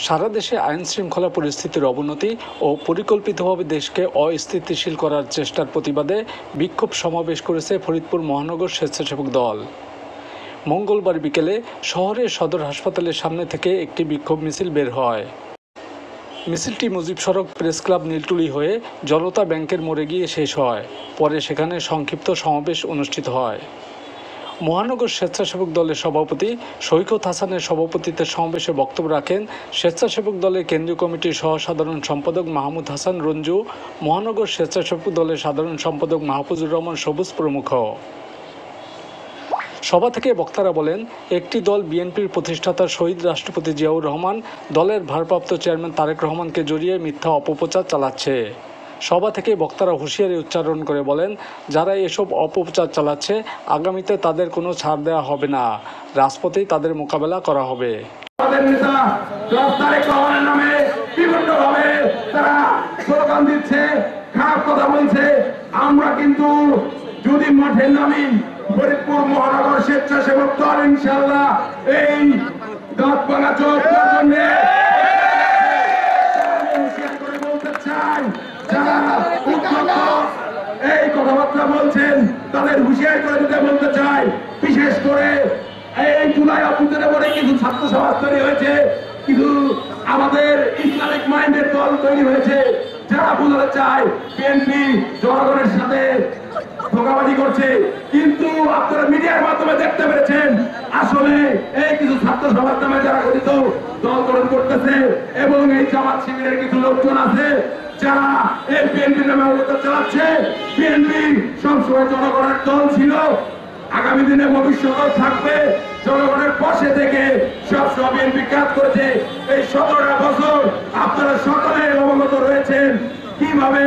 সারা দেশে আইন শৃঙ্খলা পরিস্থিতির অবনতি ও পরিকল্পিতভাবে দেশকে অস্থিতিশীল করার চেষ্টার প্রতিবাদে বিক্ষোভ সমাবেশ করেছে ফরিদপুর মহানগর স্বেচ্ছাসেবক দল। মঙ্গলবার বিকেলে শহরের সদর হাসপাতালের সামনে থেকে একটি বিক্ষোভ মিছিল বের হয়। মিছিলটি মুজিব সড়ক প্রেস ক্লাব নীলটুলি হয়ে জনতা ব্যাংকের মোড়ে গিয়ে শেষ হয়। পরে সেখানে সংক্ষিপ্ত সমাবেশ অনুষ্ঠিত হয়। মহানগর স্বেচ্ছাসেবক দলের সভাপতি সৈকত হাসানের সভাপতিত্বে সমাবেশে বক্তব্য রাখেন স্বেচ্ছাসেবক দলের কেন্দ্রীয় কমিটির সহ সাধারণ সম্পাদক মাহমুদ হাসান রঞ্জু, মহানগর স্বেচ্ছাসেবক দলের সাধারণ সম্পাদক মাহফুজুর রহমান সবুজ প্রমুখ। সভা থেকে বক্তারা বলেন, একটি দল বিএনপির প্রতিষ্ঠাতা শহীদ রাষ্ট্রপতি জিয়াউর রহমান, দলের ভারপ্রাপ্ত চেয়ারম্যান তারেক রহমানকে জড়িয়ে মিথ্যা অপপ্রচার চালাচ্ছে। সভা থেকে বক্তারা হুঁশিয়ারি উচ্চারণ করে বলেন, যারা এসব অপপ্রচার চালাচ্ছে আগামীতে তাদের কোনো ছাড় দেওয়া হবে না, রাজপথেই তাদের মোকাবেলা করা হবে। আমরা কিন্তু যদি মাঠে নামি ফরিদপুর মহানগর স্বেচ্ছাসেবক দল ইনশাআল্লাহ এই দাঁত ভাঙা চোখ বলতে চাই, যারা এই কথাবার্তা বলছেন তাদের হুঁশিয়ারি করে দিতে বলতে চাই। বিশেষ করে এই জুলাই অভ্যুত্থানের পরে কিছু ছাত্র সমাজ তৈরি হয়েছে, কিছু আমাদের ইসলামিক মাইন্ডের দল তৈরি হয়েছে, যারা বোঝাতে চায় বিএনপি জনগণের সাথে ধোঁকাবাজি করছে। কিন্তু আপনারা মিডিয়ার মাধ্যমে দেখতে পেরেছেন আসলে এই কিছু ছাত্র সমাজ নামে যারা গঠিত দল গঠন করতেছে এবং এই জামাত শিবিরের কিছু লোকজন আছে যারা এই বিএনপি নামে অবস্থা চালাচ্ছে। বিএনপি সবসময় জনগণের দল ছিল, আগামী দিনে ভবিষ্যতেও থাকবে। জনগণের পাশে থেকে সবসময় বিএনপি কাজ করেছে। এই 17টা বছর আপনারা সকলে অবগত রয়েছেন কিভাবে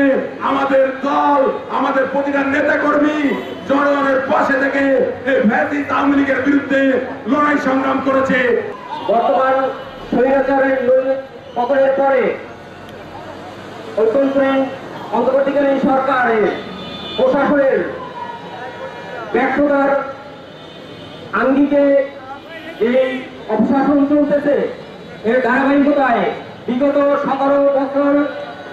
আমাদের দল, আমাদের প্রতিটা নেতা কর্মী জনগণের পাশে থেকে এই ফ্যাসিস্ট আওয়ামী লীগের বিরুদ্ধে লড়াই সংগ্রাম করেছে। বর্তমান স্বৈরাচারের পতনের পরে অন্তর্বর্তীকালীন সরকারের প্রশাসনের ব্যর্থতার আঙ্গিকে এই অপশাসন চলতেছে। এর ধারাবাহিকতায় বিগত 17 বছর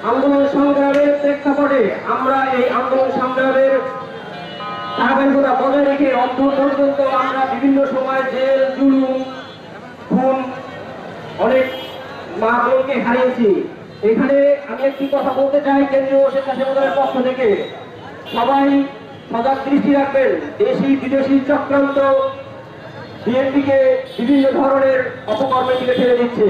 আন্দোলন সংগ্রামের প্রেক্ষাপটে আমরা এই আন্দোলন সংগ্রামের ধারাবাহিকতা বজায় রেখে অন্তর পর্যন্ত আমরা বিভিন্ন সময় জেল, জুলুম, খুন, অনেক মা বোনকে হারিয়েছি। এখানে আমি একটি কথা বলতে চাই, কেন্দ্রীয় স্বেচ্ছাসেবক দলের পক্ষ থেকে সবাই সজাগ দৃষ্টি রাখবেন। দেশি বিদেশি চক্রান্ত বিএনপিকে বিভিন্ন ধরনের অপকর্মের দিকে ঠেলে দিচ্ছে।